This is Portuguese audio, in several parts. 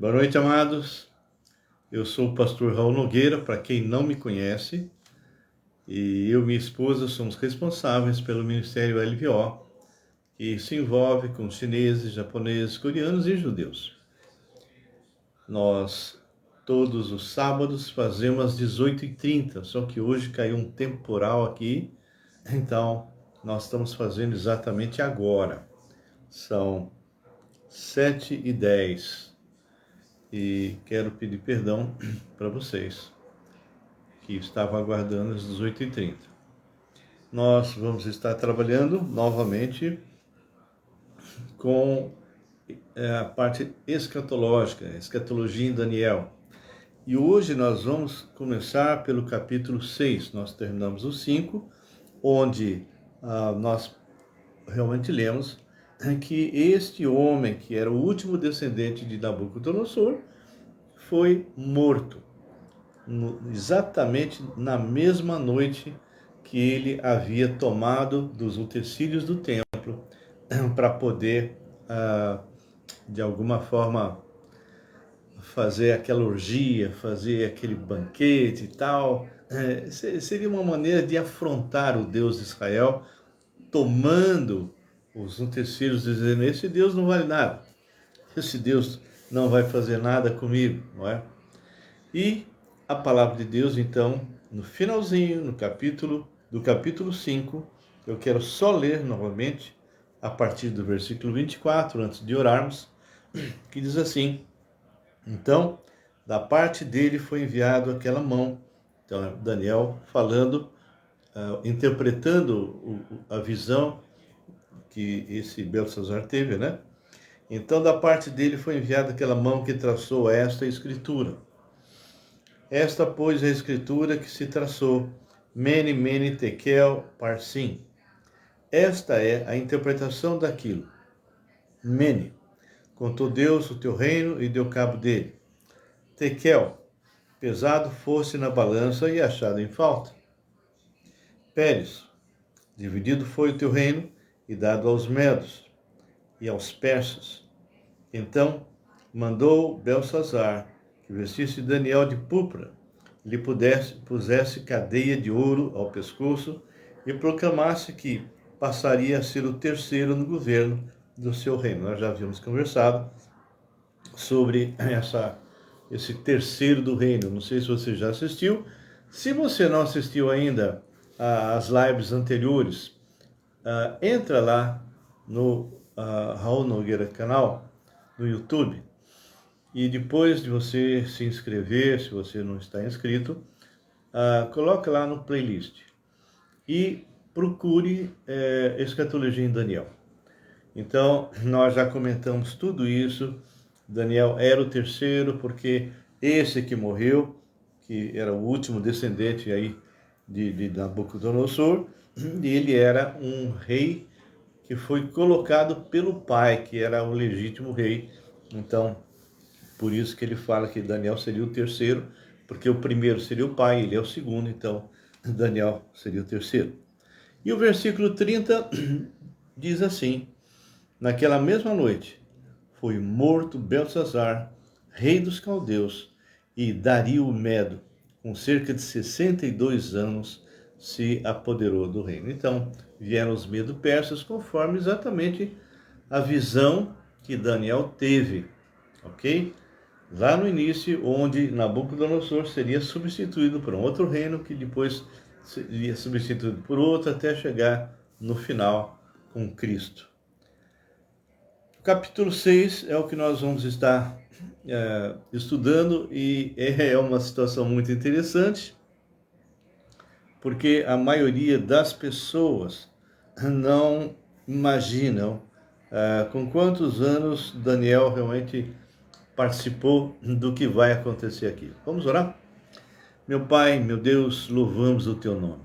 Boa noite, amados. Eu sou o pastor Raul Nogueira, para quem não me conhece, e eu e minha esposa somos responsáveis pelo Ministério LVO, que se envolve com chineses, japoneses, coreanos e judeus. Nós, todos os sábados, fazemos às 18h30, só que hoje caiu um temporal aqui, então nós estamos fazendo exatamente agora. São 7h10. E quero pedir perdão para vocês que estavam aguardando às 18h30. Nós vamos estar trabalhando novamente com a parte escatológica, escatologia em Daniel. E hoje nós vamos começar pelo capítulo 6. Nós terminamos o 5, onde nós realmente lemos que este homem, que era o último descendente de Nabucodonosor, foi morto, exatamente na mesma noite que ele havia tomado dos utensílios do templo para poder, de alguma forma, fazer aquela orgia, fazer aquele banquete e tal. Seria uma maneira de afrontar o Deus de Israel, tomando os utensílios, dizendo: esse Deus não vale nada, esse Deus não vai fazer nada comigo, não é? E a palavra de Deus, então, no finalzinho, do capítulo 5, eu quero só ler novamente, a partir do versículo 24, antes de orarmos, que diz assim: então, da parte dele foi enviado aquela mão. Então, Daniel falando, interpretando a visão que esse Beltesazar teve, né? Então, da parte dele foi enviada aquela mão que traçou esta escritura. Esta, pois, é a escritura que se traçou: Mene, Mene, Tekel, Parsim. Esta é a interpretação daquilo. Mene: contou Deus o teu reino e deu cabo dele. Tekel: pesado fosse na balança e achado em falta. Pérez: dividido foi o teu reino e dado aos medos e aos persas. Então mandou Beltesazar que vestisse Daniel de púrpura, lhe pusesse cadeia de ouro ao pescoço e proclamasse que passaria a ser o terceiro no governo do seu reino. Nós já havíamos conversado sobre esse terceiro do reino. Não sei se você já assistiu. Se você não assistiu ainda às lives anteriores, entra lá no Raul Nogueira canal, no YouTube, e depois de você se inscrever, se você não está inscrito, coloque lá no playlist e procure Escatologia em Daniel. Então, nós já comentamos tudo isso. Daniel era o terceiro, porque esse que morreu, que era o último descendente aí de Nabucodonosor, ele era um rei que foi colocado pelo pai, que era o legítimo rei. Então, por isso que ele fala que Daniel seria o terceiro, porque o primeiro seria o pai, ele é o segundo, então Daniel seria o terceiro. E o versículo 30 diz assim: naquela mesma noite foi morto Beltesazar, rei dos caldeus, e Dario o Medo, com cerca de 62 anos, se apoderou do reino. Então, vieram os medo-persas conforme exatamente a visão que Daniel teve, ok? Lá no início, onde Nabucodonosor seria substituído por um outro reino, que depois seria substituído por outro, até chegar no final com Cristo. O capítulo 6 é o que nós vamos estar estudando, e é uma situação muito interessante, porque a maioria das pessoas não imaginam com quantos anos Daniel realmente participou do que vai acontecer aqui. Vamos orar? Meu Pai, meu Deus, louvamos o teu nome.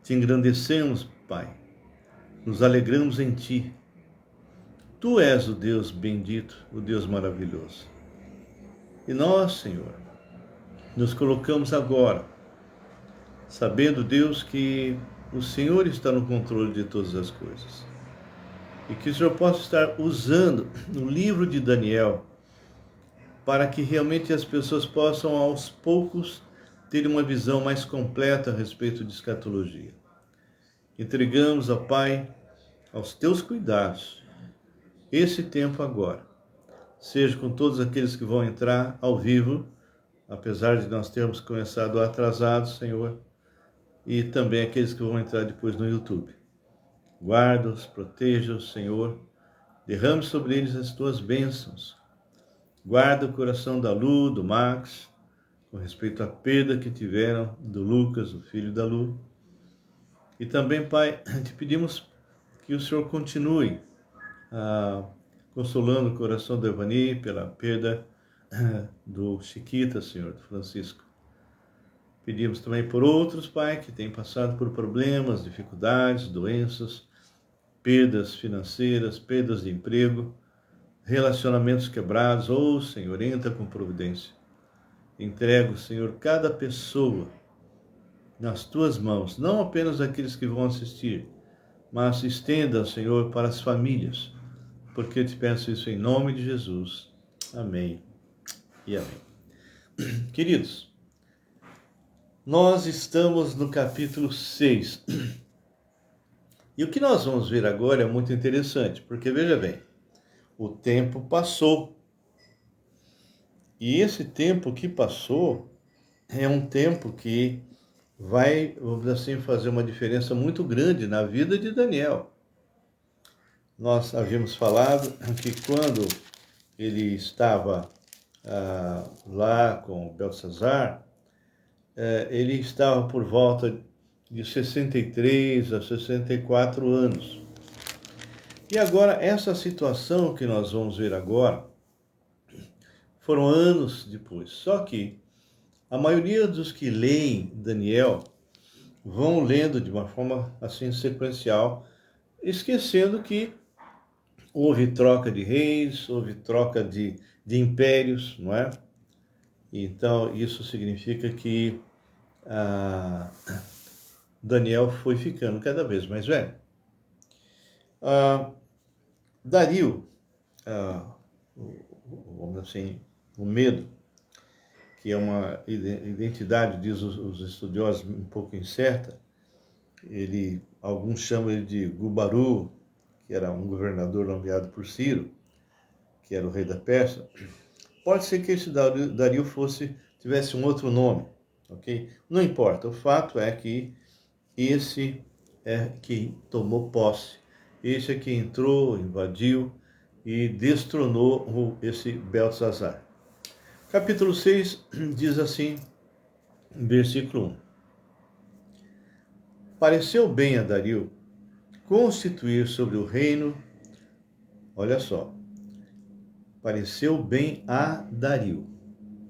Te engrandecemos, Pai. Nos alegramos em ti. Tu és o Deus bendito, o Deus maravilhoso. E nós, Senhor, nos colocamos agora, sabendo, Deus, que o Senhor está no controle de todas as coisas. E que o Senhor possa estar usando o livro de Daniel para que realmente as pessoas possam, aos poucos, ter uma visão mais completa a respeito de escatologia. Entregamos, ó Pai, aos teus cuidados esse tempo agora. Seja com todos aqueles que vão entrar ao vivo, apesar de nós termos começado atrasados, Senhor, e também aqueles que vão entrar depois no YouTube. Guarda-os, proteja-os, Senhor, derrame sobre eles as tuas bênçãos. Guarda o coração da Lu, do Max, com respeito à perda que tiveram do Lucas, o filho da Lu. E também, Pai, te pedimos que o Senhor continue consolando o coração do Evani pela perda do Chiquita, Senhor, do Francisco. Pedimos também por outros, Pai, que têm passado por problemas, dificuldades, doenças, perdas financeiras, perdas de emprego, relacionamentos quebrados. Senhor, entra com providência. Entrego, Senhor, cada pessoa nas tuas mãos, não apenas aqueles que vão assistir, mas estenda, Senhor, para as famílias, porque eu te peço isso em nome de Jesus. Amém e amém. Queridos, nós estamos no capítulo 6. E o que nós vamos ver agora é muito interessante, porque veja bem, o tempo passou. E esse tempo que passou é um tempo que vai, vamos assim, fazer uma diferença muito grande na vida de Daniel. Nós havíamos falado que quando ele estava lá com Beltesazar, ele estava por volta de 63 a 64 anos. E agora, essa situação que nós vamos ver agora, foram anos depois. Só que a maioria dos que leem Daniel vão lendo de uma forma assim sequencial, esquecendo que houve troca de reis, houve troca de impérios, não é? Então, isso significa que Daniel foi ficando cada vez mais velho. Dario, vamos assim, o medo, que é uma identidade, diz os estudiosos, um pouco incerta. Alguns chamam ele de Gubaru, que era um governador nomeado por Ciro, que era o rei da Pérsia. Pode ser que esse Dario tivesse um outro nome, ok? Não importa, o fato é que esse é que tomou posse, esse é que entrou, invadiu e destronou esse Beltesazar. Capítulo 6 diz assim, versículo 1. Pareceu bem a Dario constituir sobre o reino, olha só, pareceu bem a Dario.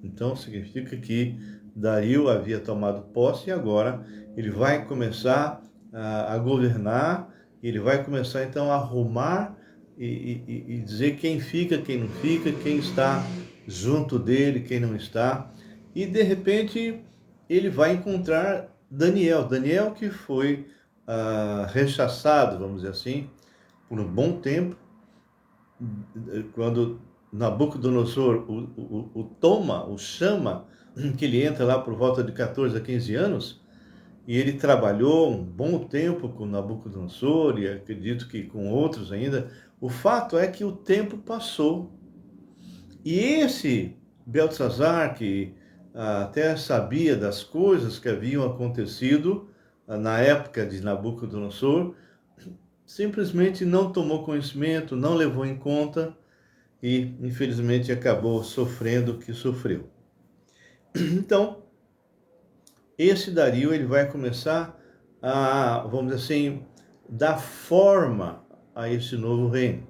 Então significa que Dario havia tomado posse e agora ele vai começar a governar, ele vai começar então a arrumar e dizer quem fica, quem não fica, quem está junto dele, quem não está. E de repente ele vai encontrar Daniel que foi rechaçado, vamos dizer assim, por um bom tempo, quando Nabucodonosor o chama, que ele entra lá por volta de 14 a 15 anos, e ele trabalhou um bom tempo com Nabucodonosor, e acredito que com outros ainda. O fato é que o tempo passou. E esse Beltesazar, que até sabia das coisas que haviam acontecido na época de Nabucodonosor, simplesmente não tomou conhecimento, não levou em conta e, infelizmente, acabou sofrendo o que sofreu. Então, esse Dario ele vai começar a, vamos dizer assim, dar forma a esse novo reino.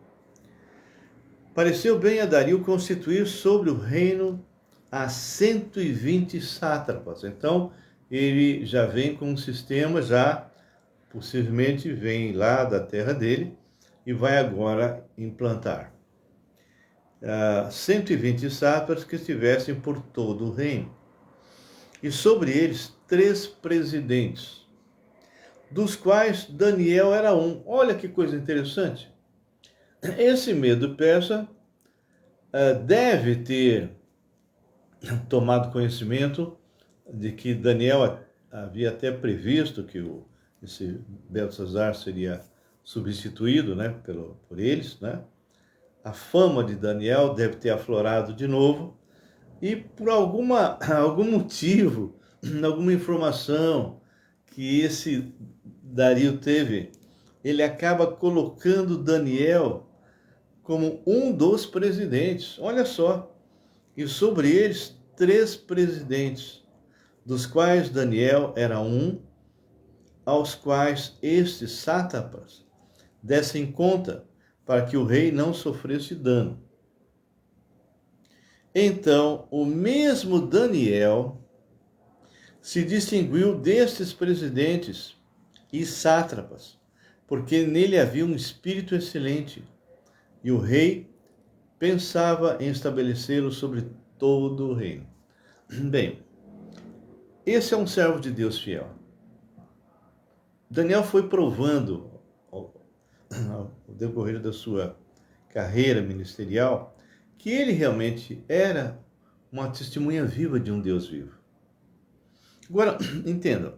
Pareceu bem a Dario constituir sobre o reino a 120 sátrapas. Então, ele já vem com um sistema, já possivelmente vem lá da terra dele e vai agora implantar 120 sátrapas que estivessem por todo o reino. E sobre eles 3 presidentes, dos quais Daniel era um. Olha que coisa interessante. Esse Medo Persa deve ter tomado conhecimento de que Daniel havia até previsto que esse Beltesazar seria substituído, né, por eles, né? A fama de Daniel deve ter aflorado de novo e por algum motivo, alguma informação que esse Dario teve, ele acaba colocando Daniel como um dos presidentes. Olha só. E sobre eles 3 presidentes, dos quais Daniel era um, aos quais estes sátrapas dessem conta, para que o rei não sofresse dano. Então, o mesmo Daniel se distinguiu destes presidentes e sátrapas, porque nele havia um espírito excelente, e o rei pensava em estabelecê-lo sobre todo o reino. Bem, esse é um servo de Deus fiel. Daniel foi provando ao decorrer da sua carreira ministerial que ele realmente era uma testemunha viva de um Deus vivo. Agora, entendam,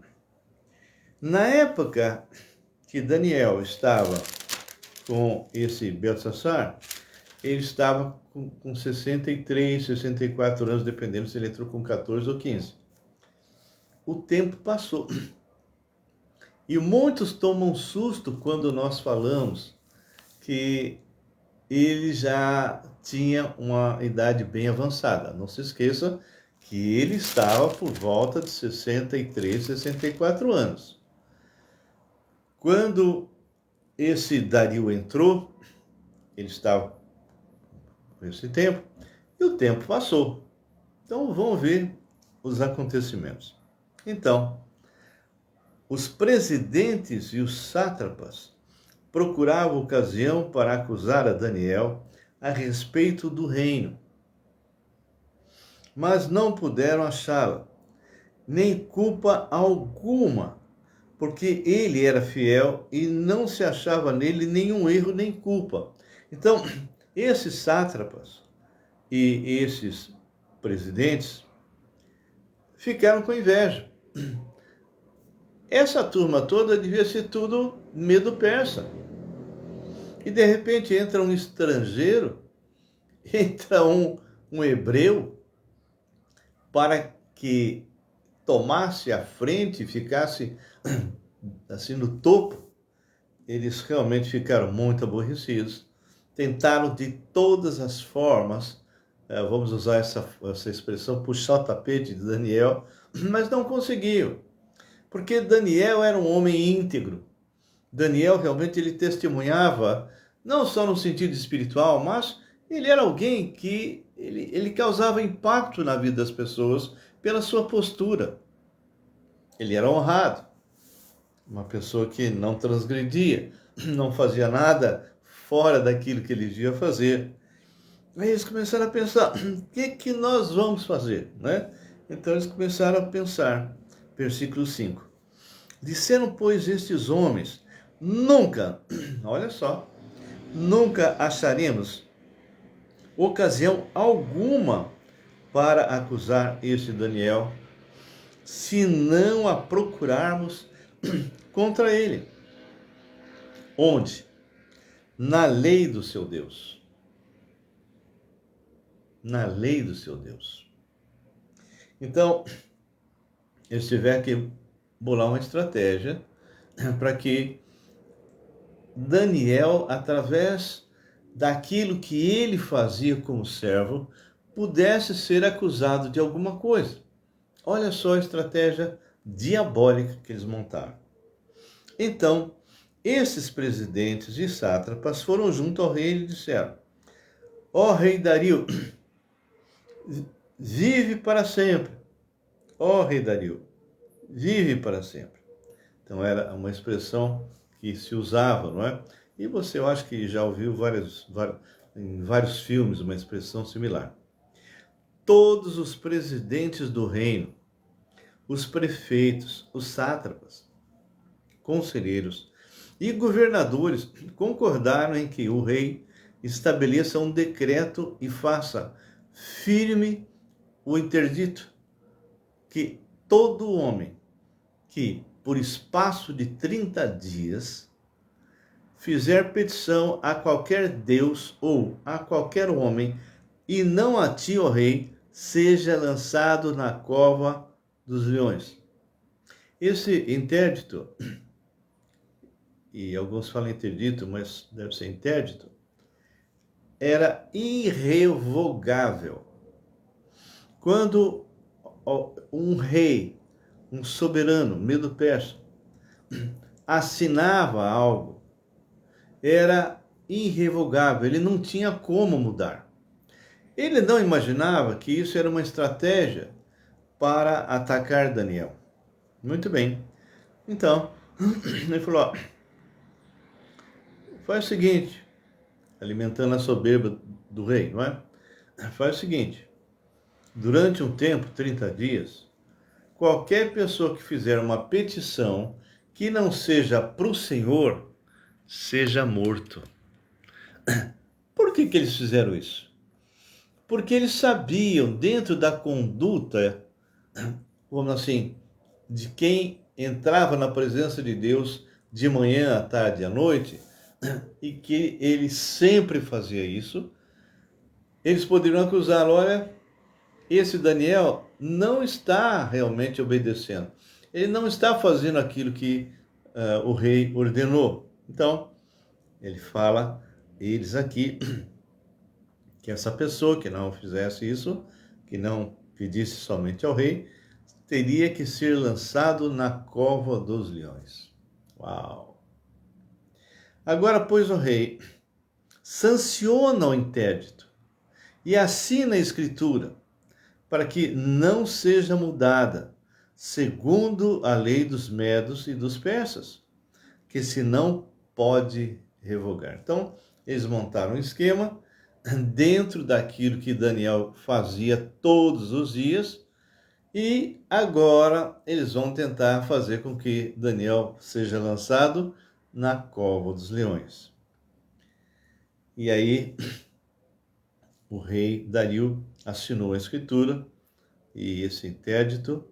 na época que Daniel estava com esse Beltesazar, ele estava com 63, 64 anos, dependendo se ele entrou com 14 ou 15. O tempo passou. E muitos tomam susto quando nós falamos que ele já tinha uma idade bem avançada. Não se esqueça que ele estava por volta de 63, 64 anos. Quando esse Dario entrou, ele estava com esse tempo, e o tempo passou. Então vamos ver os acontecimentos. Então, os presidentes e os sátrapas procuravam ocasião para acusar a Daniel a respeito do reino, mas não puderam achá-la, nem culpa alguma, porque ele era fiel e não se achava nele nenhum erro nem culpa. Então, esses sátrapas e esses presidentes ficaram com inveja. Essa turma toda devia ser tudo medo persa. E de repente entra um estrangeiro, entra um hebreu, para que tomasse a frente, ficasse assim no topo. Eles realmente ficaram muito aborrecidos. Tentaram de todas as formas, vamos usar essa expressão, puxar o tapete de Daniel, mas não conseguiam. Porque Daniel era um homem íntegro. Daniel realmente ele testemunhava, não só no sentido espiritual, mas ele era alguém que ele causava impacto na vida das pessoas pela sua postura. Ele era honrado, uma pessoa que não transgredia, não fazia nada fora daquilo que ele devia fazer. Aí eles começaram a pensar, o que nós vamos fazer, né? Então eles começaram a pensar, versículo 5. Disseram, pois, estes homens, nunca, olha só, nunca acharemos ocasião alguma para acusar este Daniel, se não a procurarmos contra ele. Onde? Na lei do seu Deus. Na lei do seu Deus. Então, eles tiveram que bolar uma estratégia para que Daniel, através daquilo que ele fazia como servo, pudesse ser acusado de alguma coisa. Olha só a estratégia diabólica que eles montaram. Então, esses presidentes e sátrapas foram junto ao rei e lhe disseram: ó rei Dario, vive para sempre. Ó rei Dario, vive para sempre. Então era uma expressão que se usava, não é? E você, eu acho que já ouviu em vários filmes uma expressão similar. Todos os presidentes do reino, os prefeitos, os sátrapas, conselheiros e governadores concordaram em que o rei estabeleça um decreto e faça firme o interdito que todo homem que, por espaço de 30 dias, fizer petição a qualquer Deus ou a qualquer homem, e não a ti, ó rei, seja lançado na cova dos leões. Esse interdito, e alguns falam interdito, mas deve ser interdito, era irrevogável. Quando um rei, um soberano, Medo-Persa, assinava algo, era irrevogável, ele não tinha como mudar. Ele não imaginava que isso era uma estratégia para atacar Daniel. Muito bem. Então, ele falou, ó, faz o seguinte, alimentando a soberba do rei, não é? Faz o seguinte, durante um tempo, 30 dias, qualquer pessoa que fizer uma petição que não seja para o Senhor, seja morto. Por que eles fizeram isso? Porque eles sabiam, dentro da conduta, vamos assim, de quem entrava na presença de Deus de manhã, à tarde e à noite, e que ele sempre fazia isso, eles poderiam acusar, olha, esse Daniel não está realmente obedecendo. Ele não está fazendo aquilo que o rei ordenou. Então, ele fala, eles aqui, que essa pessoa que não fizesse isso, que não pedisse somente ao rei, teria que ser lançado na cova dos leões. Uau! Agora, pois, o rei sanciona o interdito e assina a escritura para que não seja mudada, segundo a lei dos medos e dos persas, que se não pode revogar. Então, eles montaram um esquema dentro daquilo que Daniel fazia todos os dias, e agora eles vão tentar fazer com que Daniel seja lançado na cova dos leões. E aí o rei Dario assinou a escritura e esse interdito,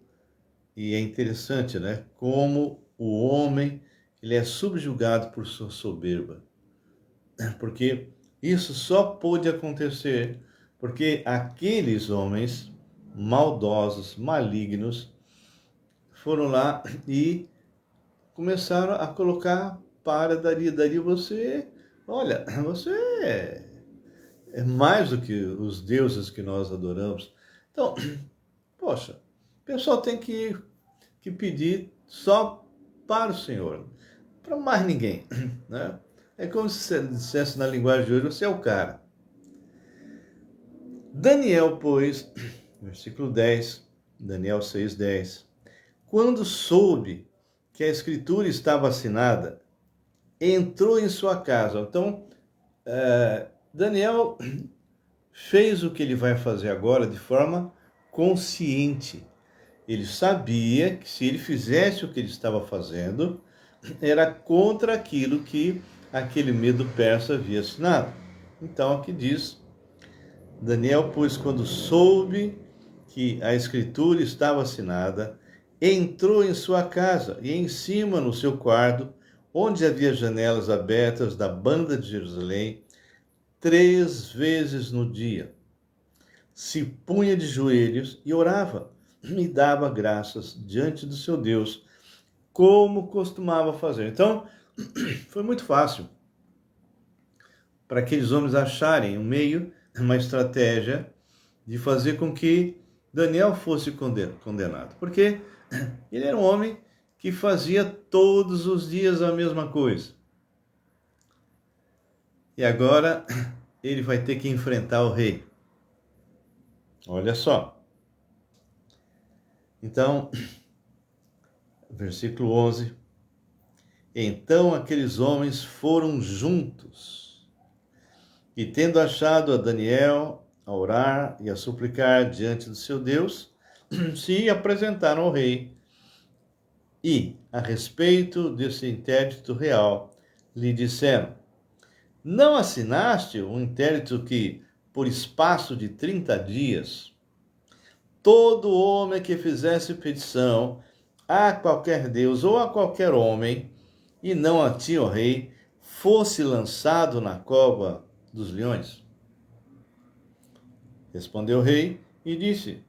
e é interessante, né, como o homem ele é subjugado por sua soberba, porque isso só pôde acontecer porque aqueles homens maldosos, malignos, foram lá e começaram a colocar para Dario, você, olha, você é mais do que os deuses que nós adoramos. Então, poxa, o pessoal tem que pedir só para o Senhor, para mais ninguém, né? É como se você dissesse na linguagem de hoje, você é o cara. Daniel, pois, versículo 10, Daniel 6:10, quando soube que a escritura estava assinada, entrou em sua casa. Então, Daniel fez o que ele vai fazer agora de forma consciente. Ele sabia que se ele fizesse o que ele estava fazendo, era contra aquilo que aquele medo persa havia assinado. Então, aqui diz, Daniel, pois, quando soube que a escritura estava assinada, entrou em sua casa e em cima no seu quarto, onde havia janelas abertas da banda de Jerusalém, 3 vezes no dia. Se punha de joelhos e orava, e dava graças diante do seu Deus, como costumava fazer. Então, foi muito fácil para aqueles homens acharem um meio, uma estratégia de fazer com que Daniel fosse condenado. Porque ele era um homem que fazia todos os dias a mesma coisa. E agora ele vai ter que enfrentar o rei. Olha só. Então, versículo 11. Então aqueles homens foram juntos, e tendo achado a Daniel a orar e a suplicar diante do seu Deus, se apresentaram ao rei. E, a respeito desse interdito real, lhe disseram: não assinaste um interdito que, por espaço de 30 dias, todo homem que fizesse petição a qualquer Deus ou a qualquer homem, e não a ti, ó rei, fosse lançado na cova dos leões. Respondeu o rei e disse: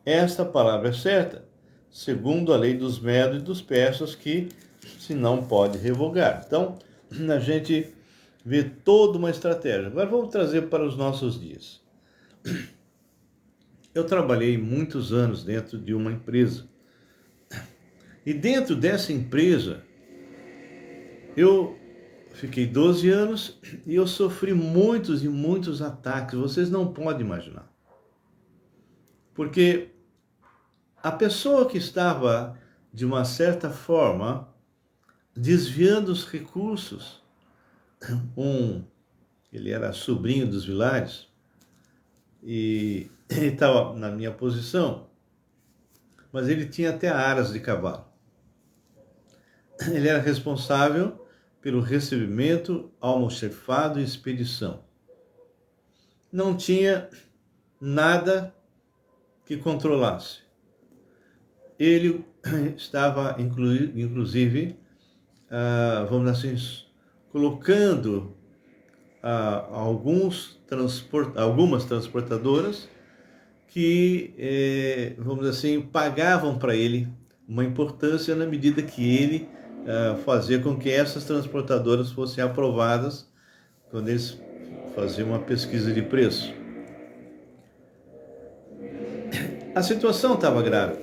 esta palavra é certa, segundo a lei dos medos e dos persas, que se não pode revogar. Então, a gente vê toda uma estratégia. Agora vamos trazer para os nossos dias. Eu trabalhei muitos anos dentro de uma empresa. E dentro dessa empresa, eu fiquei 12 anos e eu sofri muitos e muitos ataques. Vocês não podem imaginar. Porque a pessoa que estava, de uma certa forma, desviando os recursos, ele era sobrinho dos Vilares, e ele estava na minha posição, mas ele tinha até aras de cavalo. Ele era responsável pelo recebimento, almoxerifado e expedição. Não tinha nada que controlasse. Ele estava, inclusive, vamos dizer assim, colocando algumas transportadoras que, vamos dizer assim, pagavam para ele uma importância na medida que ele fazia com que essas transportadoras fossem aprovadas quando eles faziam uma pesquisa de preço. A situação estava grave,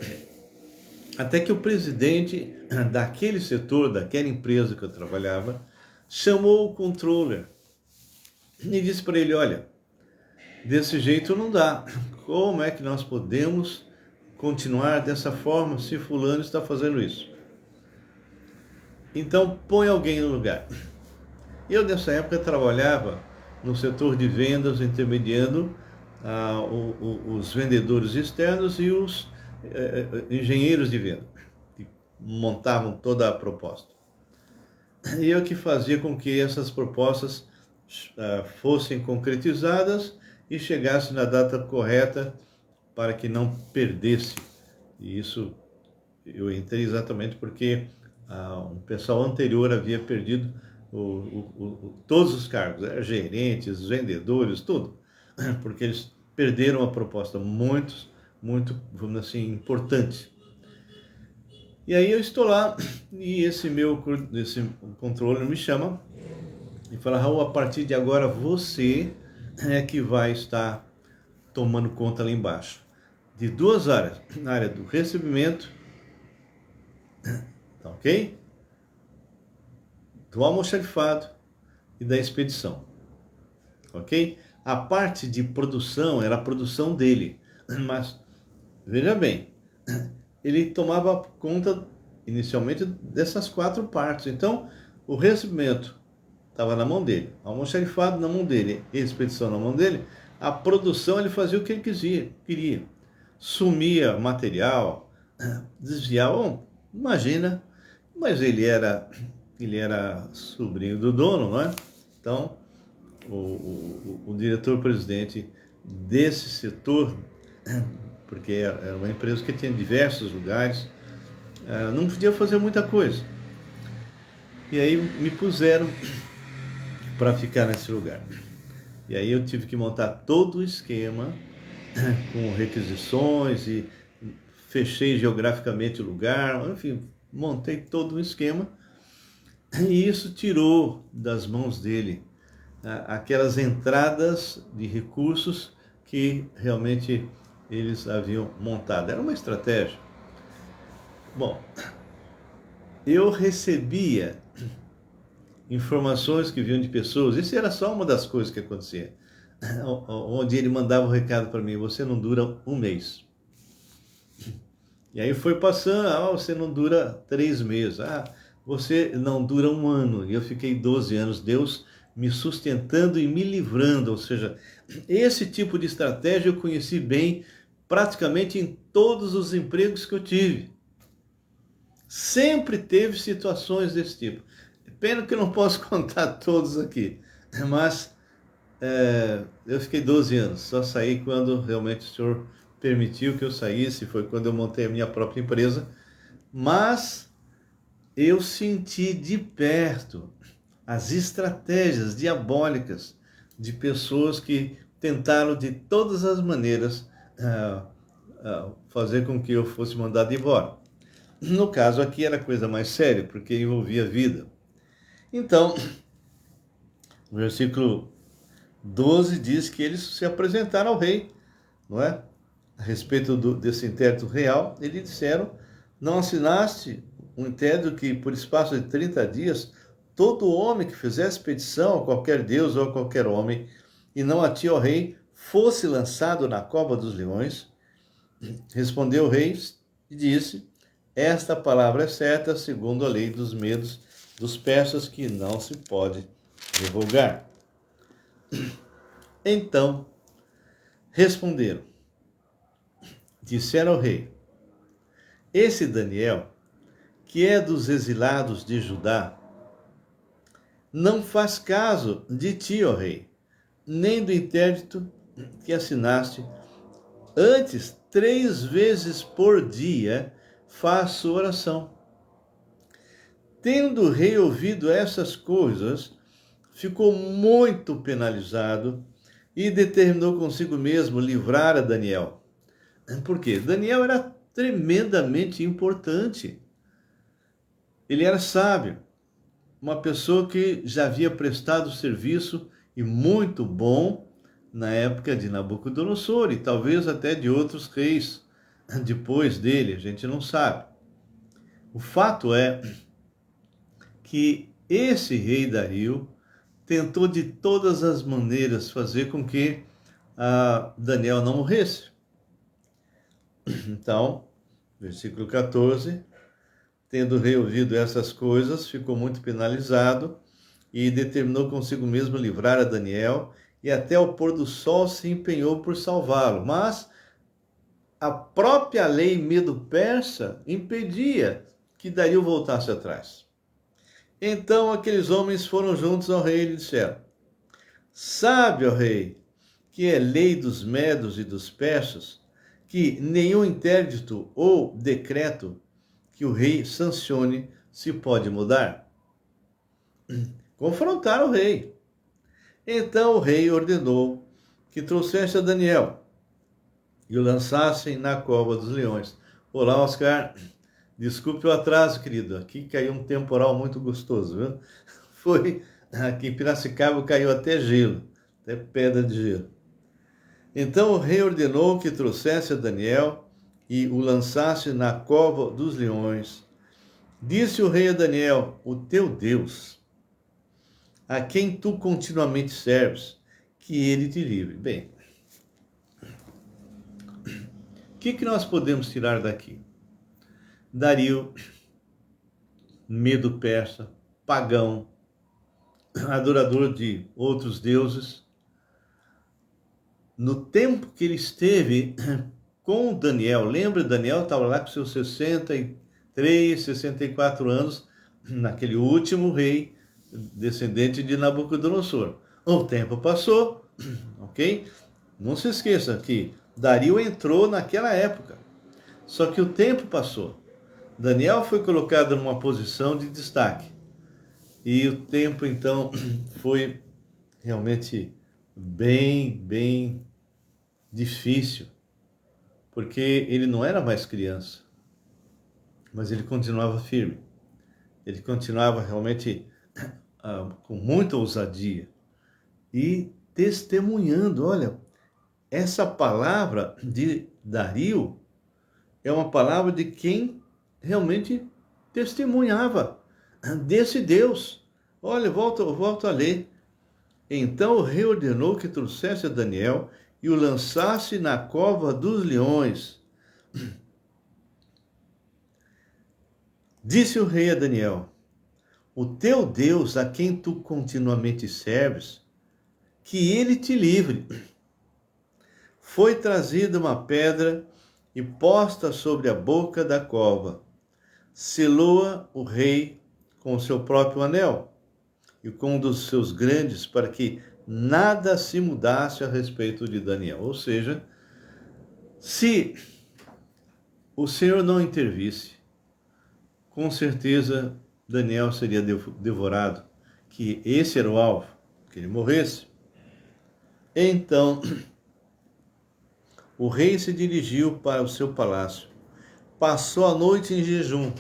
até que o presidente daquele setor, daquela empresa que eu trabalhava, chamou o controller e disse para ele: olha, desse jeito não dá. Como é que nós podemos continuar dessa forma se fulano está fazendo isso? Então põe alguém no lugar. Eu nessa época trabalhava no setor de vendas, intermediando os vendedores externos e os engenheiros de venda, que montavam toda a proposta. E eu que fazia com que essas propostas fossem concretizadas e chegassem na data correta para que não perdesse. E isso eu entrei exatamente porque um pessoal anterior havia perdido todos os cargos, gerentes, vendedores, tudo, porque eles perderam a proposta muito, vamos dizer assim, importante. E aí eu estou lá e esse controller me chama e fala: Raul, a partir de agora você é que vai estar tomando conta lá embaixo de duas áreas, na área do recebimento, tá ok? Do almoxarifado e da expedição, ok? A parte de produção era a produção dele, mas veja bem, ele tomava conta inicialmente dessas quatro partes. Então, o recebimento estava na mão dele, o almoxarifado na mão dele, a expedição na mão dele. A produção ele fazia o que ele queria. Sumia material, desviava, imagina, mas ele era sobrinho do dono, não é? Então, o diretor-presidente desse setor, porque era uma empresa que tinha diversos lugares, não podia fazer muita coisa. E aí me puseram para ficar nesse lugar. E aí eu tive que montar todo o esquema com requisições e fechei geograficamente o lugar, enfim, montei todo o esquema. E isso tirou das mãos dele aquelas entradas de recursos que realmente eles haviam montado. Era uma estratégia. Bom, eu recebia informações que vinham de pessoas, isso era só uma das coisas que acontecia, onde ele mandava um recado para mim: você não dura um mês. E aí foi passando: você não dura 3 meses, você não dura um ano. E eu fiquei 12 anos, Deus me sustentando e me livrando. Ou seja, esse tipo de estratégia eu conheci bem praticamente em todos os empregos que eu tive. Sempre teve situações desse tipo. Pena que eu não posso contar todos aqui, mas eu fiquei 12 anos, só saí quando realmente o Senhor permitiu que eu saísse, foi quando eu montei a minha própria empresa, mas eu senti de perto as estratégias diabólicas de pessoas que tentaram de todas as maneiras fazer com que eu fosse mandado embora. No caso aqui era coisa mais séria, porque envolvia vida. Então, o versículo 12 diz que eles se apresentaram ao rei, não é? A respeito desse intérito real, eles disseram: não assinaste um intérito que por espaço de 30 dias todo homem que fizesse petição a qualquer deus ou a qualquer homem, e não a ti, ó rei, fosse lançado na cova dos leões? Respondeu o rei e disse: esta palavra é certa, segundo a lei dos medos, dos persas, que não se pode revogar. Então responderam, disseram ao rei: esse Daniel, que é dos exilados de Judá, não faz caso de ti, ó rei, nem do interdito que assinaste. Antes, 3 vezes por dia, faz sua oração. Tendo o rei ouvido essas coisas, ficou muito penalizado e determinou consigo mesmo livrar a Daniel. Por quê? Daniel era tremendamente importante. Ele era sábio, uma pessoa que já havia prestado serviço e muito bom na época de Nabucodonosor e talvez até de outros reis depois dele, a gente não sabe. O fato é que esse rei Dario tentou de todas as maneiras fazer com que Daniel não morresse. Então, versículo 14, tendo o rei ouvido essas coisas, ficou muito penalizado e determinou consigo mesmo livrar a Daniel, e até o pôr do sol se empenhou por salvá-lo. Mas a própria lei medo-persa impedia que Dario voltasse atrás. Então aqueles homens foram juntos ao rei e lhe disseram: sabe, ó rei, que é lei dos medos e dos persas, que nenhum interdito ou decreto que o rei sancione se pode mudar? Confrontaram o rei. Então o rei ordenou que trouxesse a Daniel e o lançassem na cova dos leões. Olá, Oscar. Desculpe o atraso, querido. Aqui caiu um temporal muito gostoso, viu? Foi aqui em Piracicaba, caiu até gelo, até pedra de gelo. Então o rei ordenou que trouxesse a Daniel e o lançasse na cova dos leões. Disse o rei a Daniel: o teu Deus, a quem tu continuamente serves, que ele te livre. Bem, o que nós podemos tirar daqui? Dario, medo persa, pagão, adorador de outros deuses, no tempo que ele esteve com Daniel, lembra, Daniel estava lá com seus 63, 64 anos, naquele último rei descendente de Nabucodonosor. O tempo passou, ok? Não se esqueça que Dario entrou naquela época, só que o tempo passou. Daniel foi colocado numa posição de destaque. E o tempo, então, foi realmente bem difícil, porque ele não era mais criança, mas ele continuava firme. Ele continuava realmente com muita ousadia e testemunhando. Olha, essa palavra de Dario é uma palavra de quem realmente testemunhava desse Deus. Olha, volto a ler. Então o rei ordenou que trouxesse a Daniel e o lançasse na cova dos leões. Disse o rei a Daniel: o teu Deus, a quem tu continuamente serves, que ele te livre. Foi trazida uma pedra e posta sobre a boca da cova. Selou-a o rei com o seu próprio anel e com um dos seus grandes, para que nada se mudasse a respeito de Daniel. Ou seja, Se o Senhor não intervisse, com certeza Daniel seria devorado, que esse era o alvo, que ele morresse. Então, o rei se dirigiu para o seu palácio, passou a noite em jejum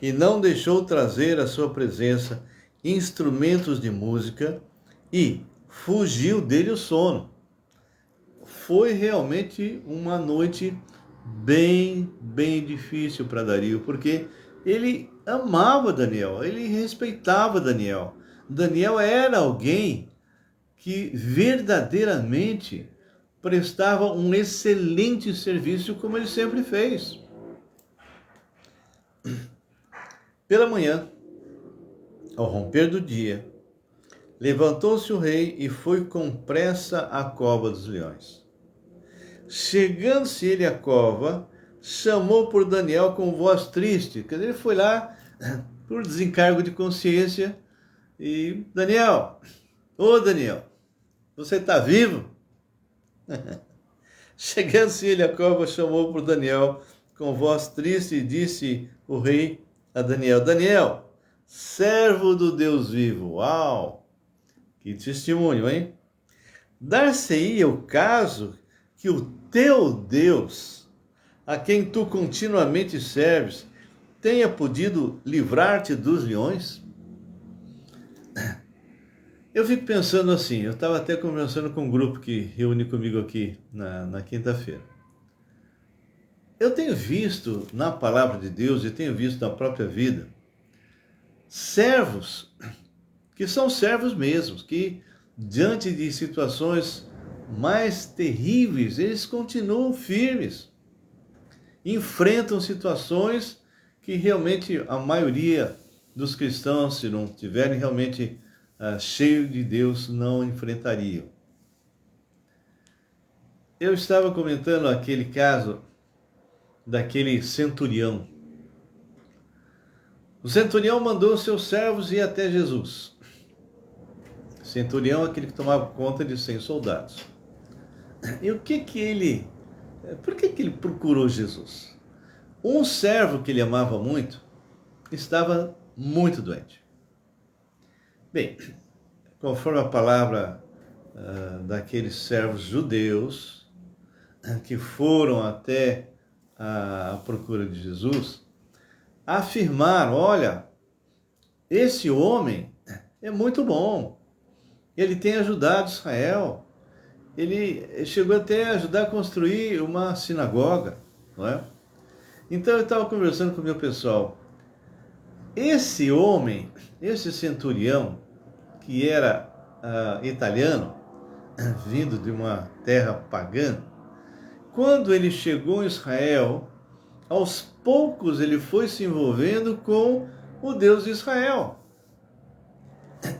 e não deixou trazer à sua presença instrumentos de música e fugiu dele o sono. Foi realmente uma noite bem difícil para Dario, porque ele amava Daniel, ele respeitava Daniel. Daniel era alguém que verdadeiramente prestava um excelente serviço, como ele sempre fez. Pela manhã, ao romper do dia, levantou-se o rei e foi com pressa à cova dos leões. Chegando-se ele à cova, chamou por Daniel com voz triste. Quer dizer, ele foi lá por desencargo de consciência e... Daniel, ô Daniel, você está vivo? Chegando-se ele à cova, chamou por Daniel com voz triste e disse o rei a Daniel: Daniel, servo do Deus vivo. Uau! Que testemunho, hein? Dar-se-ia o caso que o teu Deus, a quem tu continuamente serves, tenha podido livrar-te dos leões? Eu fico pensando assim, eu estava até conversando com um grupo que reúne comigo aqui na quinta-feira. Eu tenho visto na palavra de Deus e tenho visto na própria vida servos que são servos mesmos, que diante de situações mais terríveis, eles continuam firmes, enfrentam situações que realmente a maioria dos cristãos, se não tiverem realmente cheio de Deus, não enfrentariam. Eu estava comentando aquele caso daquele centurião. O centurião mandou seus servos ir até Jesus. O centurião é aquele que tomava conta de 100 soldados. E por que ele procurou Jesus? Um servo que ele amava muito estava muito doente. Bem, conforme a palavra daqueles servos judeus que foram até a procura de Jesus, afirmaram: olha, esse homem é muito bom, ele tem ajudado Israel, ele chegou até a ajudar a construir uma sinagoga, não é? Então eu estava conversando com o meu pessoal, esse homem, esse centurião, que era italiano, vindo de uma terra pagã, quando ele chegou em Israel, aos poucos ele foi se envolvendo com o Deus de Israel.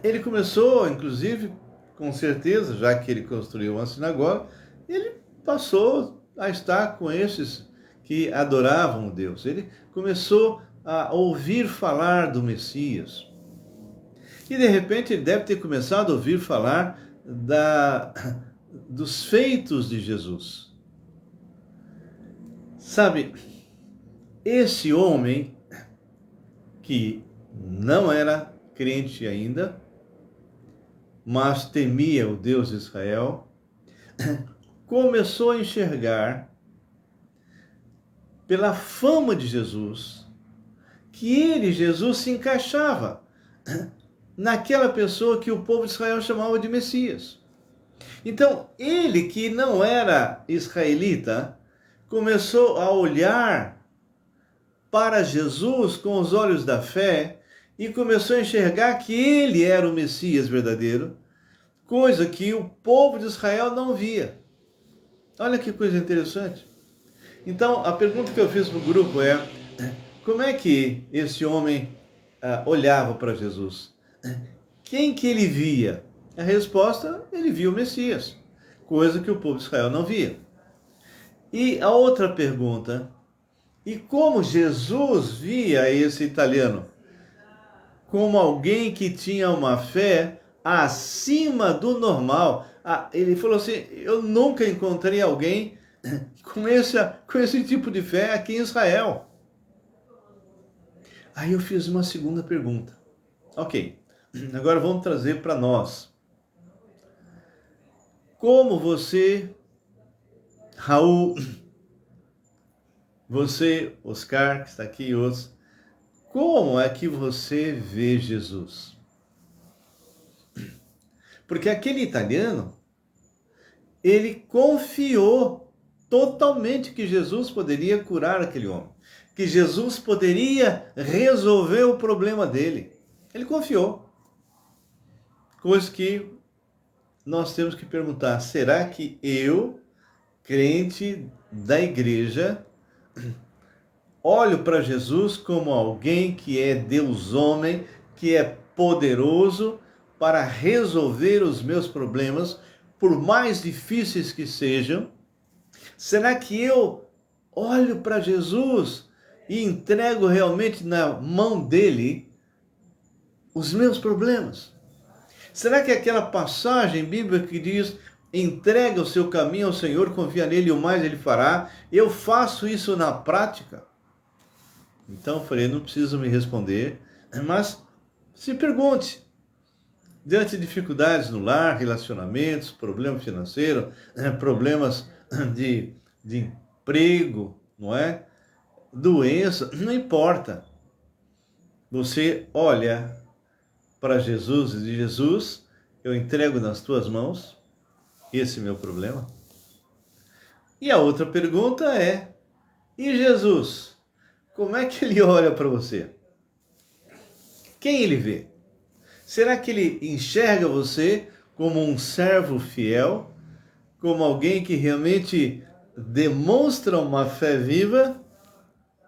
Ele começou, inclusive, com certeza, já que ele construiu uma sinagoga, ele passou a estar com esses que adoravam o Deus. Ele começou a ouvir falar do Messias. E de repente ele deve ter começado a ouvir falar dos feitos de Jesus. Sabe, esse homem que não era crente ainda, mas temia o Deus de Israel, começou a enxergar, pela fama de Jesus, que ele, Jesus, se encaixava naquela pessoa que o povo de Israel chamava de Messias. Então, ele que não era israelita, começou a olhar para Jesus com os olhos da fé e começou a enxergar que ele era o Messias verdadeiro, coisa que o povo de Israel não via. Olha que coisa interessante. Então, a pergunta que eu fiz para o grupo é: como é que esse homem olhava para Jesus? Quem que ele via? A resposta: ele via o Messias, coisa que o povo de Israel não via. E a outra pergunta: e como Jesus via esse italiano? Como alguém que tinha uma fé acima do normal. Ele falou assim: eu nunca encontrei alguém com esse tipo de fé aqui em Israel. Aí eu fiz uma segunda pergunta. Ok, agora vamos trazer para nós. Como você, Raul, você, Oscar, que está aqui e outros, como é que você vê Jesus? Porque aquele italiano, ele confiou totalmente que Jesus poderia curar aquele homem, que Jesus poderia resolver o problema dele. Ele confiou. Coisa que nós temos que perguntar, será que eu, crente da igreja, olho para Jesus como alguém que é Deus homem, que é poderoso para resolver os meus problemas, por mais difíceis que sejam? Será que eu olho para Jesus e entrego realmente na mão dele os meus problemas? Será que aquela passagem bíblica que diz: entrega o seu caminho ao Senhor, confia nele e o mais ele fará, eu faço isso na prática? Então eu falei, não precisa me responder, mas se pergunte. Diante de dificuldades no lar, relacionamentos, problema financeiro, problemas de emprego, não é? Doença, não importa. Você olha para Jesus e diz: Jesus, eu entrego nas tuas mãos esse meu problema. E a outra pergunta é: e Jesus? Como é que ele olha para você? Quem ele vê? Será que ele enxerga você como um servo fiel? Como alguém que realmente demonstra uma fé viva?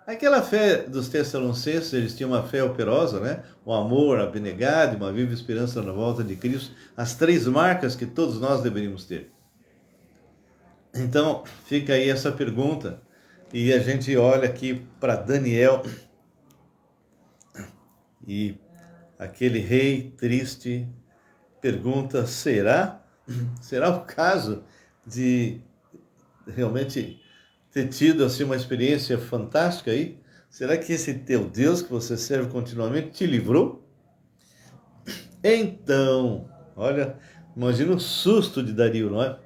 Aquela fé dos Tessalonicenses, eles tinham uma fé operosa, né? O amor, a abnegação, uma viva esperança na volta de Cristo. As 3 marcas que todos nós deveríamos ter. Então, fica aí essa pergunta. E a gente olha aqui para Daniel. E aquele rei triste pergunta: será o caso de realmente ter tido assim uma experiência fantástica aí? Será que esse teu Deus que você serve continuamente te livrou? Então, olha, imagina o susto de Dario, não é?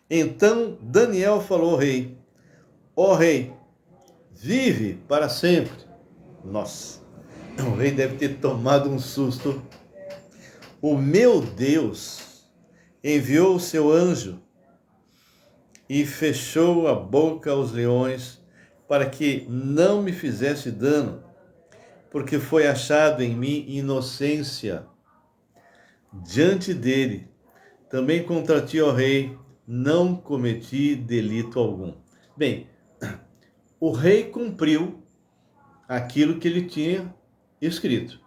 Então Daniel falou ao rei: ó rei, vive para sempre. Nossa, o rei deve ter tomado um susto. O meu Deus enviou o seu anjo e fechou a boca aos leões para que não me fizesse dano, porque foi achado em mim inocência diante dele. Também contra ti, ó rei, não cometi delito algum. Bem, o rei cumpriu aquilo que ele tinha escrito.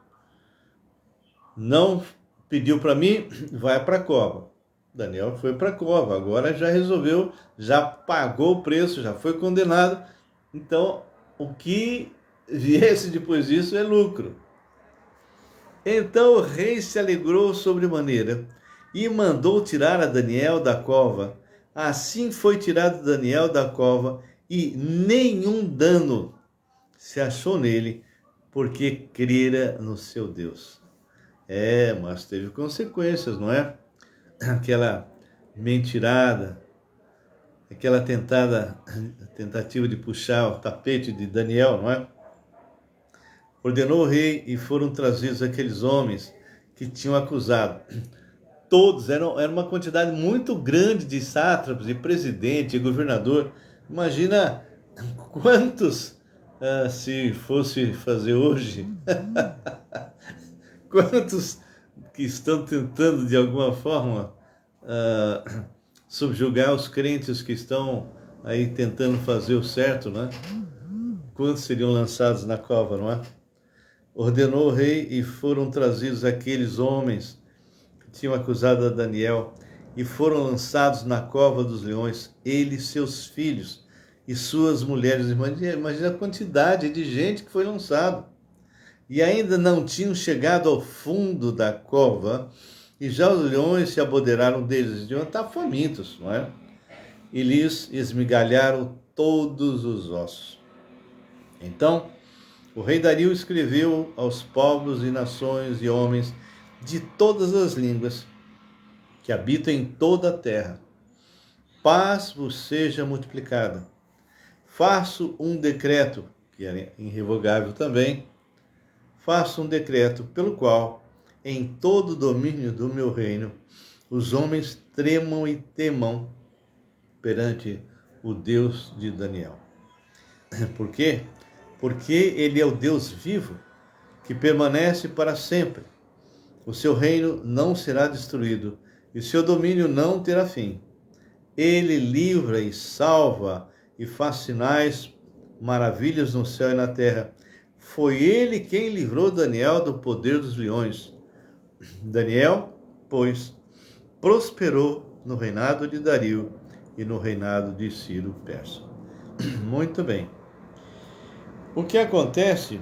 Não pediu para mim, vai para a cova. Daniel foi para a cova, agora já resolveu, já pagou o preço, já foi condenado. Então, o que viesse depois disso é lucro. Então o rei se alegrou sobremaneira e mandou tirar a Daniel da cova. Assim foi tirado Daniel da cova e nenhum dano se achou nele, porque crera no seu Deus. Mas teve consequências, não é? Aquela mentirada, aquela tentativa de puxar o tapete de Daniel, não é? Ordenou o rei e foram trazidos aqueles homens que tinham acusado. Todos, era uma quantidade muito grande de sátrapas, de presidente, de governador. Imagina quantos, se fosse fazer hoje, quantos que estão tentando de alguma forma subjugar os crentes que estão aí tentando fazer o certo, né? Quantos seriam lançados na cova, não é? Ordenou o rei e foram trazidos aqueles homens que tinham acusado a Daniel e foram lançados na cova dos leões, ele, seus filhos e suas mulheres. Imagina a quantidade de gente que foi lançado. E ainda não tinham chegado ao fundo da cova, e já os leões se apoderaram deles, eles deviam estar famintos, não é? e lhes esmigalharam todos os ossos. Então, o rei Dario escreveu aos povos e nações e homens de todas as línguas que habitam em toda a terra: paz vos seja multiplicada. Faço um decreto, que é irrevogável também, faço um decreto pelo qual, em todo o domínio do meu reino, os homens tremam e temam perante o Deus de Daniel. Por quê? Porque ele é o Deus vivo, que permanece para sempre. O seu reino não será destruído, e seu domínio não terá fim. Ele livra e salva e faz sinais, maravilhas no céu e na terra. Foi ele quem livrou Daniel do poder dos leões. Daniel, pois, prosperou no reinado de Dario e no reinado de Ciro Persa. Muito bem. O que acontece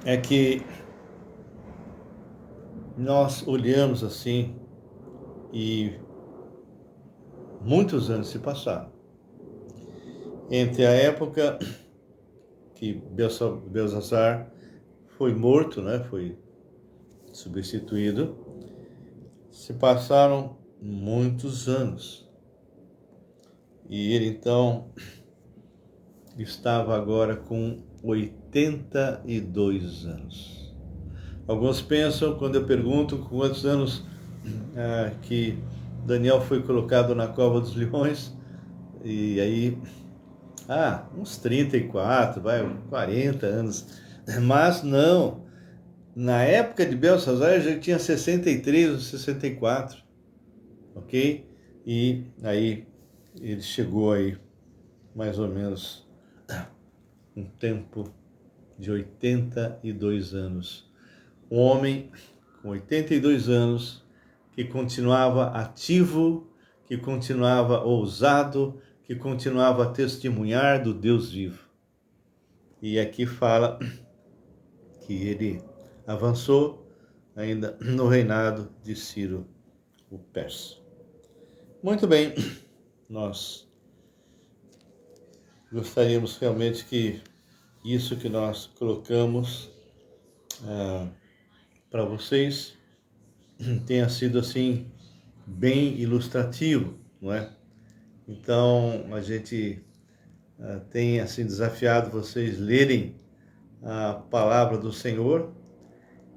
é que nós olhamos assim e muitos anos se passaram. Entre a época que Belsassar foi morto, né, foi substituído, se passaram muitos anos. E ele então estava agora com 82 anos. Alguns pensam, quando eu pergunto quantos anos que Daniel foi colocado na cova dos leões, e aí, uns 34, 40 anos. Mas não, na época de Belsassar já tinha 63 ou 64, ok? E aí ele chegou aí mais ou menos um tempo de 82 anos. Um homem com 82 anos que continuava ativo, que continuava ousado, que continuava a testemunhar do Deus vivo. E aqui fala que ele avançou ainda no reinado de Ciro, o persa. Muito bem, nós gostaríamos realmente que isso que nós colocamos para vocês tenha sido assim bem ilustrativo, não é? Então a gente tem assim desafiado vocês lerem a palavra do Senhor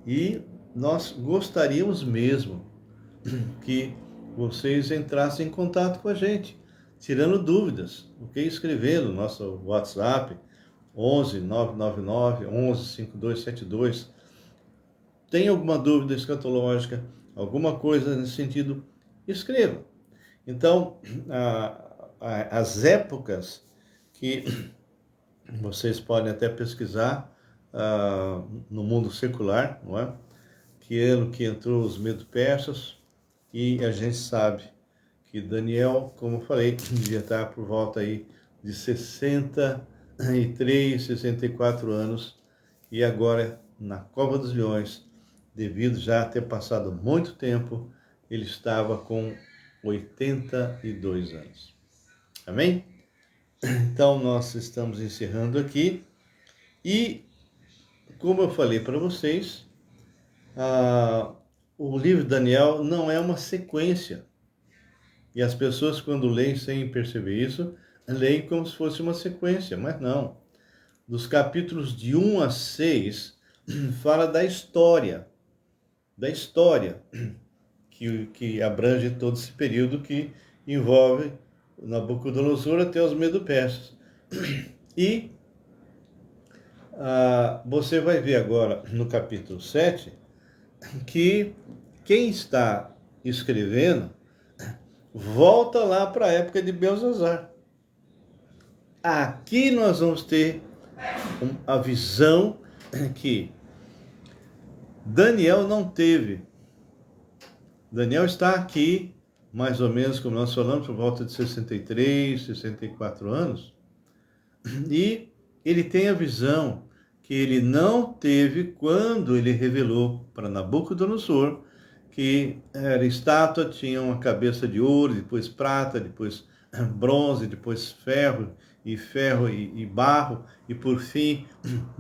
e nós gostaríamos mesmo que vocês entrassem em contato com a gente, tirando dúvidas, ok? Escrevendo no nosso WhatsApp 11 999 11 5272. Tem alguma dúvida escatológica, alguma coisa nesse sentido, escreva. Então, as épocas que vocês podem até pesquisar no mundo secular, não é? Que ano que entrou os Medo-Persas, e a gente sabe que Daniel, como eu falei, devia estar por volta aí de 63, 64 anos, e agora na Cova dos Leões, devido já a ter passado muito tempo, ele estava com 82 anos. Amém? Então, nós estamos encerrando aqui. E, como eu falei para vocês, o livro de Daniel não é uma sequência. E as pessoas, quando leem sem perceber isso, leem como se fosse uma sequência, mas não. Dos capítulos de 1 a 6, fala da história que abrange todo esse período que envolve Nabucodonosor até os Medo-Persas. E você vai ver agora no capítulo 7 que quem está escrevendo volta lá para a época de Belsassar. Aqui nós vamos ter a visão que Daniel não teve. Daniel está aqui, mais ou menos, como nós falamos, por volta de 63, 64 anos, e ele tem a visão que ele não teve quando ele revelou para Nabucodonosor que era estátua, tinha uma cabeça de ouro, depois prata, depois bronze, depois ferro e barro, e por fim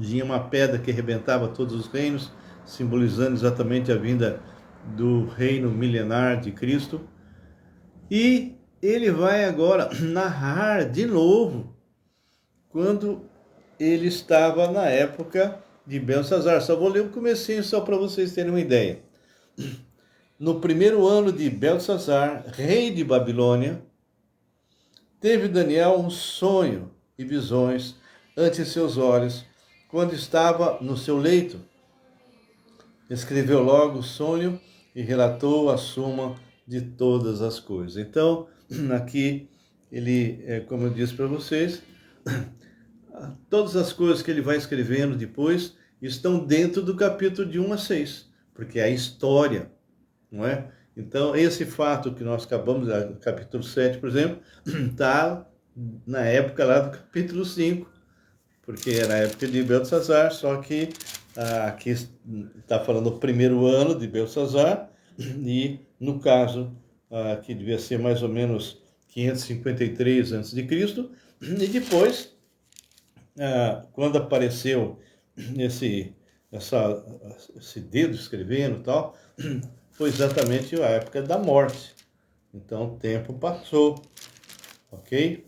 tinha uma pedra que arrebentava todos os reinos, simbolizando exatamente a vinda do reino milenar de Cristo. E ele vai agora narrar de novo quando ele estava na época de Belsazar. Só vou ler o comecinho só para vocês terem uma ideia. No primeiro ano de Belsazar, rei de Babilônia, teve Daniel um sonho e visões ante seus olhos, quando estava no seu leito. Escreveu logo o sonho e relatou a suma de todas as coisas. Então, aqui, ele, como eu disse para vocês, todas as coisas que ele vai escrevendo depois estão dentro do capítulo de 1 a 6, porque é a história, não é? Então, esse fato que nós acabamos, no capítulo 7, por exemplo, está na época lá do capítulo 5, porque era a época de Belsazar, só que aqui está falando do primeiro ano de Belsazar, e no caso, que devia ser mais ou menos 553 a.C., e depois, quando apareceu esse dedo escrevendo e tal, foi exatamente a época da morte. Então o tempo passou, ok?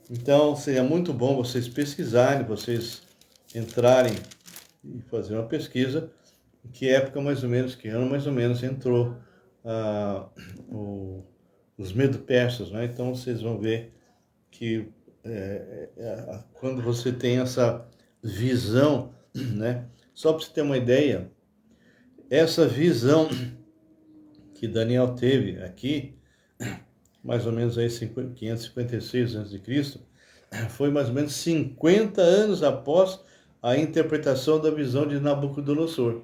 Então seria muito bom vocês pesquisarem, vocês entrarem e fazer uma pesquisa, em que época mais ou menos, que ano mais ou menos entrou os Medo-Persas, né? Então vocês vão ver que quando você tem essa visão, né? Só para você ter uma ideia, essa visão que Daniel teve aqui, mais ou menos aí 556 a.C., foi mais ou menos 50 anos após a interpretação da visão de Nabucodonosor.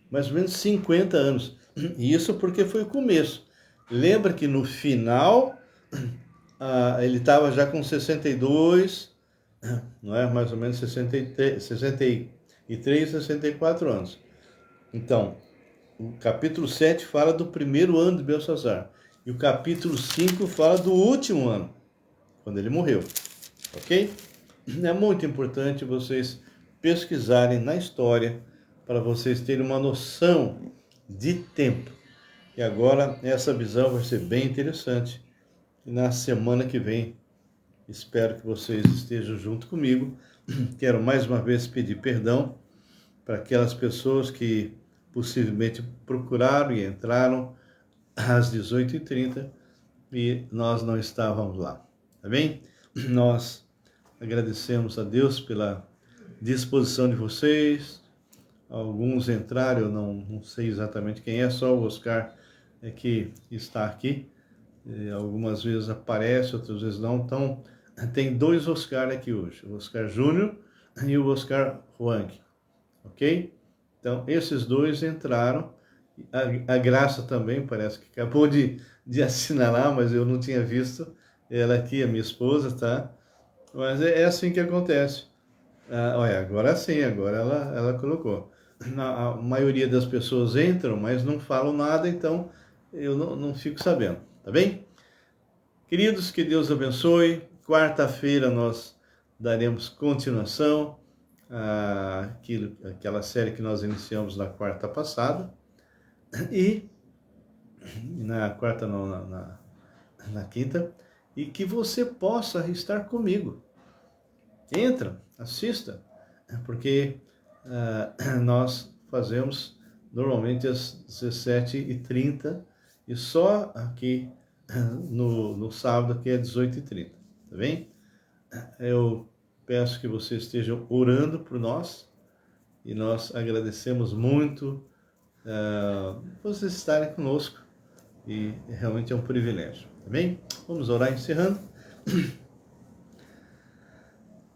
Mais ou menos 50 anos. E isso porque foi o começo. Lembra que no final, ele estava já com 62, não é? Mais ou menos 63, 63, 64 anos. Então, o capítulo 7 fala do primeiro ano de Belsazar. E o capítulo 5 fala do último ano, quando ele morreu. Ok? É muito importante vocês pesquisarem na história para vocês terem uma noção de tempo. E agora essa visão vai ser bem interessante. E na semana que vem, espero que vocês estejam junto comigo. Quero mais uma vez pedir perdão para aquelas pessoas que possivelmente procuraram e entraram às 18h30 e nós não estávamos lá. Tá bem? Nós agradecemos a Deus pela disposição de vocês. Alguns entraram, eu não sei exatamente quem é, só o Oscar que está aqui. Algumas vezes aparece, outras vezes não. Então, tem dois Oscar aqui hoje, o Oscar Júnior e o Oscar Huang, ok? Então, esses dois entraram. A Graça também, parece que acabou de assinalar, mas eu não tinha visto. Ela aqui, a minha esposa, tá? Mas é assim que acontece. Olha, agora sim, agora ela colocou. A maioria das pessoas entram, mas não falam nada, então eu não fico sabendo, tá bem? Queridos, que Deus abençoe. Quarta-feira nós daremos continuação àquela série que nós iniciamos na quarta passada. E na quarta não, na quinta. E que você possa estar comigo. Entra, assista, porque nós fazemos normalmente às 17h30 e só aqui no sábado aqui é 18h30, tá bem? Eu peço que você esteja orando por nós e nós agradecemos muito vocês estarem conosco e realmente é um privilégio, tá bem? Vamos orar encerrando.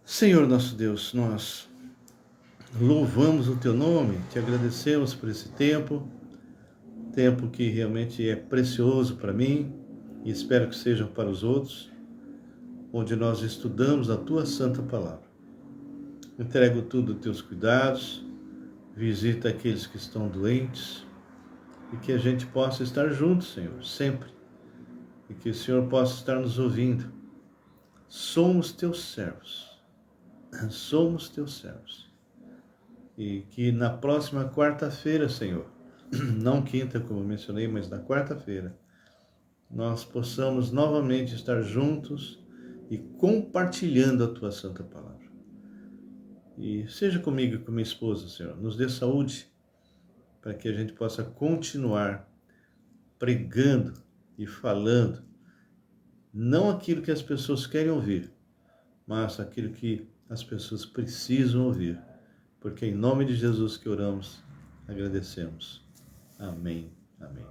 Senhor nosso Deus, nós louvamos o Teu nome, te agradecemos por esse tempo que realmente é precioso para mim e espero que seja para os outros, onde nós estudamos a Tua Santa Palavra. Entrego tudo aos Teus cuidados, visita aqueles que estão doentes, e que a gente possa estar juntos, Senhor, sempre, e que o Senhor possa estar nos ouvindo. Somos teus servos, somos teus servos. E que na próxima quarta-feira, Senhor, não quinta, como eu mencionei, mas na quarta-feira, nós possamos novamente estar juntos e compartilhando a tua santa palavra. E seja comigo e com minha esposa, Senhor, nos dê saúde, para que a gente possa continuar pregando e falando, não aquilo que as pessoas querem ouvir, mas aquilo que as pessoas precisam ouvir. Porque em nome de Jesus que oramos, agradecemos. Amém. Amém.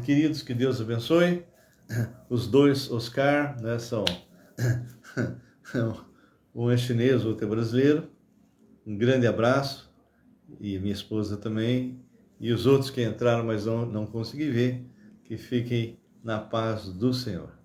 Queridos, que Deus abençoe. Os dois, Oscar, né, são um é chinês, o outro é brasileiro. Um grande abraço. E minha esposa também. E os outros que entraram, mas não consegui ver, que fiquem na paz do Senhor.